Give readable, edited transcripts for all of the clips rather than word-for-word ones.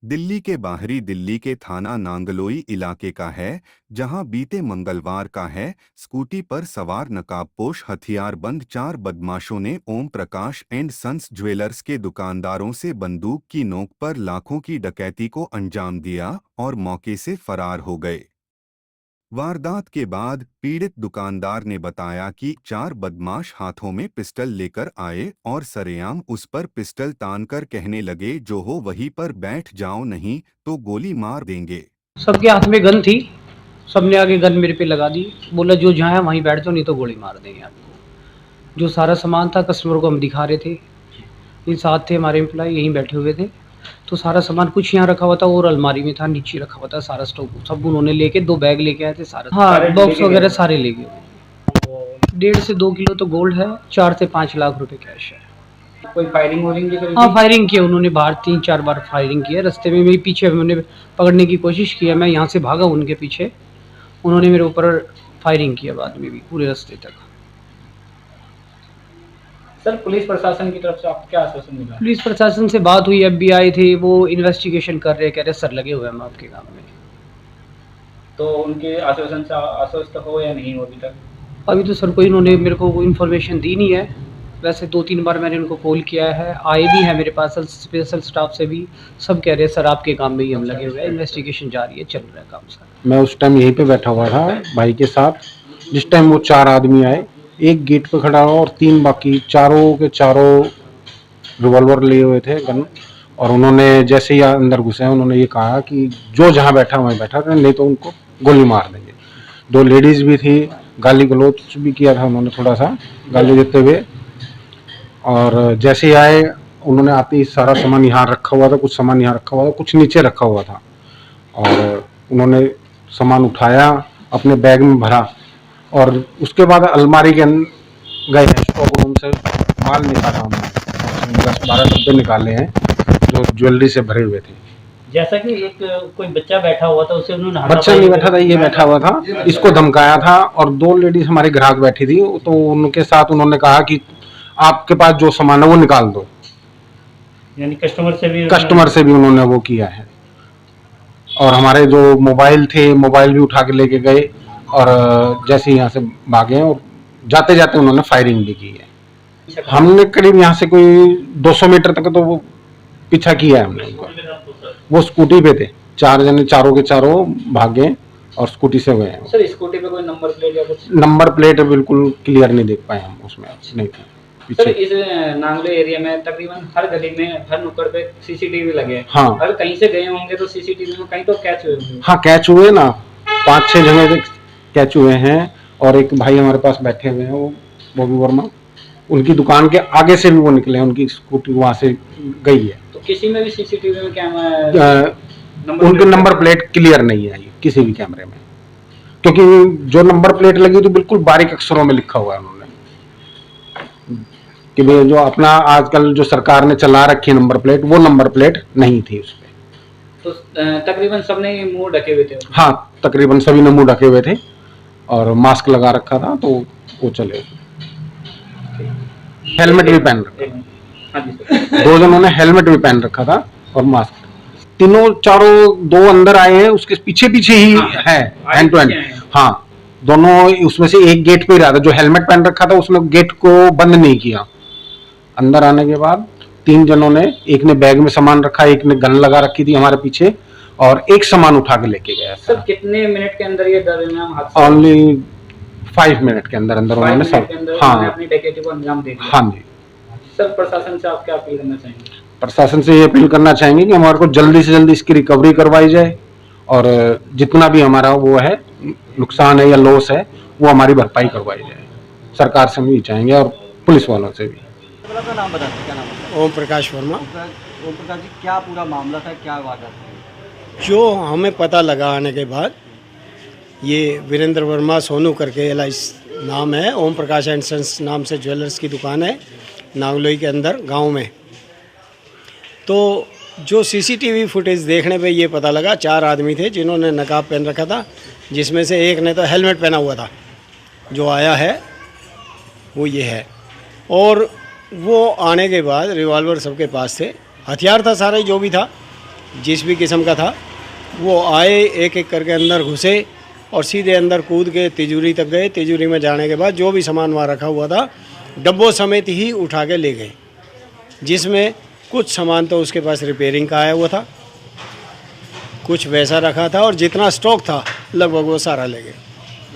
दिल्ली के बाहरी दिल्ली के थाना नांगलोई इलाके का है, जहां बीते मंगलवार का है। स्कूटी पर सवार नकाबपोश हथियारबंद 4 बदमाशों ने Om Prakash and sons jewellers के दुकानदारों से बंदूक की नोक पर लाखों की डकैती को अंजाम दिया और मौके से फरार हो गए। वारदात के बाद पीड़ित दुकानदार ने बताया कि 4 बदमाश हाथों में पिस्टल लेकर आए और सरेआम उस पर पिस्टल तानकर कहने लगे, जो हो वहीं पर बैठ जाओ, नहीं तो गोली मार देंगे। सबके हाथ में गन थी, सबने आगे गन मेरे पे लगा दी, बोला जो जहाँ है वहीं बैठ जाओ नहीं तो गोली मार देंगे आपको। जो सारा सामान था कस्टमर को हम दिखा रहे थे, ये साथ थे हमारे एम्प्लॉय, यहीं बैठे हुए थे। तो सारा सामान कुछ यहाँ रखा हुआ था और अलमारी में था, नीचे रखा हुआ था सारा स्टॉक, सब उन्होंने लेके 2 बैग लेके आए थे सारा। हाँ, बॉक्स वगैरह सारे ले गए। 1.5 से 2 किलो तो गोल्ड है, 4 से 5 लाख रुपए कैश है। कोई फायरिंग वोरिंग? हाँ, फायरिंग की उन्होंने, बाहर 3-4 बार फायरिंग की है। रास्ते में मेरे पीछे उन्होंने पकड़ने की कोशिश की है, मैं यहाँ से भागा उनके पीछे, उन्होंने मेरे ऊपर फायरिंग किया बाद में भी पूरे रास्ते तक। सर, पुलिस प्रशासन की तरफ से आपको क्या आश्वासन मिला? पुलिस प्रशासन से बात हुई, FBI थे, वो इन्वेस्टिगेशन कर रहे, कह रहे सर लगे हुए हैं हम आपके काम में। तो उनके आश्वासन से आश्वस्त हो या नहीं हो अभी तक? अभी तो सर कोई इन्होंने मेरे को कोई इन्फॉर्मेशन दी नहीं है। वैसे 2-3 बार मैंने उनको कॉल किया है, आए भी हैं मेरे पास स्पेशल स्टाफ से भी, सब कह रहे हैं सर आपके काम में ही हम लगे हुए हैं, इन्वेस्टिगेशन जारी है, चल रहा है काम सर। मैं उस टाइम यहीं पे बैठा हुआ था भाई के साथ, जिस टाइम वो 4 आदमी आए, एक गेट पे खड़ा हुआ और 3 बाकी, चारों के चारों रिवॉल्वर लिए हुए थे, गन। और उन्होंने जैसे ही अंदर घुसे उन्होंने ये कहा कि जो जहाँ बैठा वहीं बैठा रहे, नहीं तो उनको गोली मार देंगे। 2 लेडीज भी थी, गाली गलौज भी किया था उन्होंने, थोड़ा सा गाली देते हुए। और जैसे ही आए उन्होंने आते ही सारा सामान यहाँ रखा हुआ था, कुछ सामान यहाँ रखा हुआ था, कुछ नीचे रखा हुआ था, और उन्होंने सामान उठाया, अपने बैग में भरा, और उसके बाद अलमारी के गए स्टॉक रूम से माल निकाला उन्होंने, 10-12 डब्बे निकाले हैं जो ज्वेलरी से भरे हुए थे। जैसा कि एक कोई बच्चा बैठा हुआ था, उसे उन्होंने बच्चा नहीं बैठा था, ये बैठा हुआ था, इसको धमकाया था। और 2 लेडीज हमारे ग्राहक बैठी थी, तो उनके साथ उन्होंने कहा कि आपके पास जो सामान है वो निकाल दो, यानी कस्टमर से भी उन्होंने वो किया है। और हमारे जो मोबाइल थे, मोबाइल भी उठा के लेके गए, और जैसे यहाँ से भागे और जाते जाते उन्होंने फायरिंग भी की है। हमने करीब यहाँ से कोई 200 मीटर तक तो वो पीछा किया है हमने उनका। वो स्कूटी पे थे, 4 जने, चारों के चारों भागे और स्कूटी से गए हैं। सर, स्कूटी पे कोई नंबर प्लेट या कुछ? नंबर प्लेट बिल्कुल क्लियर नहीं देख पाए हम, उसमें नहीं थी। सर, इस नांगलो एरिया में तकरीबन हर गली में, हर नुक्कड़ पे सीसीटीवी लगे हैं। हाँ, अगर कहीं से गए होंगे तो सीसीटीवी में कहीं तो कैच हुए होंगे। हाँ, कैच हुए ना, 5-6 जगह कैच हुए हैं। और एक भाई हमारे पास बैठे हुए हैं, वो बॉबी वर्मा, उनकी दुकान के आगे से भी वो निकले हैं, उनकी स्कूटी वहां से गई है। तो किसी में भी सीसीटीवी में कैमरा, उनके नंबर प्लेट क्लियर नहीं है किसी भी कैमरे में, क्योंकि जो नंबर प्लेट लगी तो बिल्कुल बारीक अक्षरों में लिखा हुआ है उन्होंने कि भाई जो अपना आजकल जो सरकार ने चला रखी है नंबर प्लेट, वो नंबर प्लेट नहीं थी उसपे। तो तकरीबन सबने मुंह ढके हुए थे? हाँ, तकरीबन सभी ने मुंह ढके हुए थे और मास्क लगा रखा था, तो वो चले। हेलमेट भी पहन रखा, 2 जनों ने हेलमेट भी पहन रखा था और मास्क। तीनों चारों 2 अंदर आए हैं, उसके पीछे पीछे ही है, हैंड टू हैंड। हाँ, दोनों उसमें से एक गेट पे ही रहा था, जो हेलमेट पहन रखा था उसने गेट को बंद नहीं किया। अंदर आने के बाद 3 जनों ने, एक ने बैग में सामान रखा, एक ने गन लगा रखी थी हमारे पीछे, और एक सामान उठा के लेके गया। सर, कितने मिनट के अंदर ये दरमियान हादसा? ओनली 5 मिनट के अंदर उन्होंने सब, हाँ, अपनी डकैती को अंजाम दे दिया। हाँ जी। सर, प्रशासन से आप क्या अपील करना चाहेंगे? प्रशासन से ये अपील करना चाहेंगे कि हमारे को जल्दी से जल्दी इसकी रिकवरी करवाई जाए, और जितना भी हमारा वो है नुकसान है या लॉस है, वो हमारी भरपाई करवाई जाए। सरकार से भी चाहेंगे और पुलिस वालों से भी। नाम बताते, क्या नाम है? ओम प्रकाश वर्मा। ओम प्रकाश जी, क्या पूरा मामला था, क्या वारदात थी? जो हमें पता लगा आने के बाद, ये वीरेंद्र वर्मा सोनू करके LIC नाम है, ओम प्रकाश एंड सन्स नाम से ज्वेलर्स की दुकान है नांगलोई के अंदर गांव में। तो जो CCTV फुटेज देखने पे ये पता लगा 4 आदमी थे जिन्होंने नकाब पहन रखा था, जिसमें से एक ने तो हेलमेट पहना हुआ था। जो आया है वो ये है, और वो आने के बाद रिवॉल्वर सबके पास थे, हथियार था सारा ही जो भी था, जिस भी किस्म का था, वो आए एक एक करके अंदर घुसे और सीधे अंदर कूद के तिजोरी तक गए। तिजोरी में जाने के बाद जो भी सामान वहाँ रखा हुआ था डब्बों समेत ही उठा के ले गए, जिसमें कुछ सामान तो उसके पास रिपेयरिंग का आया हुआ था, कुछ वैसा रखा था, और जितना स्टॉक था लगभग वो सारा ले गए।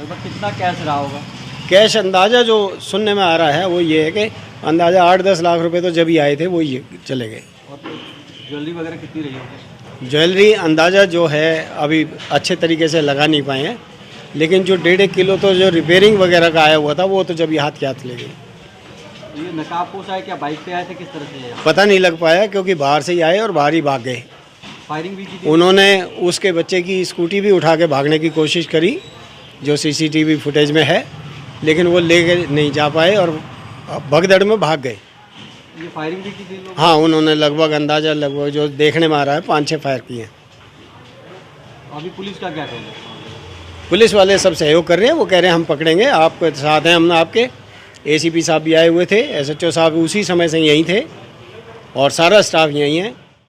लगभग कितना कैश रहा होगा? कैश अंदाज़ा जो सुनने में आ रहा है वो ये है कि अंदाज़ा 8-10 लाख रुपए तो जब ही आए थे वो ये चले गए। और ज्वेलरी वगैरह कितनी रही होगी? ज्वेलरी अंदाज़ा जो है अभी अच्छे तरीके से लगा नहीं पाए हैं, लेकिन जो 1.5 किलो तो जो रिपेयरिंग वगैरह का आया हुआ था वो तो जब ही हाथ के हाथ ले गए। तो ये नकाबपोश आए, क्या बाइक पे आए थे, किस तरह से आए? पता नहीं लग पाया क्योंकि बाहर से ही आए और बाहर ही भाग गए। फायरिंग भी की थी? उन्होंने उसके बच्चे की स्कूटी भी उठा के भागने की कोशिश करी जो सीसीटीवी फुटेज में है, लेकिन वो ले नहीं जा पाए और भगदड़ में भाग गए। ये फायरिंग भी की थी लोग? हाँ, उन्होंने लगभग जो देखने में आ रहा है 5-6 फायर किए हैं। अभी पुलिस का क्या कहना है? पुलिस वाले सब सहयोग कर रहे हैं, वो कह रहे हैं हम पकड़ेंगे, आपके साथ हैं हम। आपके एसीपी साहब भी आए हुए थे, एसएचओ साहब उसी समय से यहीं थे और सारा स्टाफ यहीं है।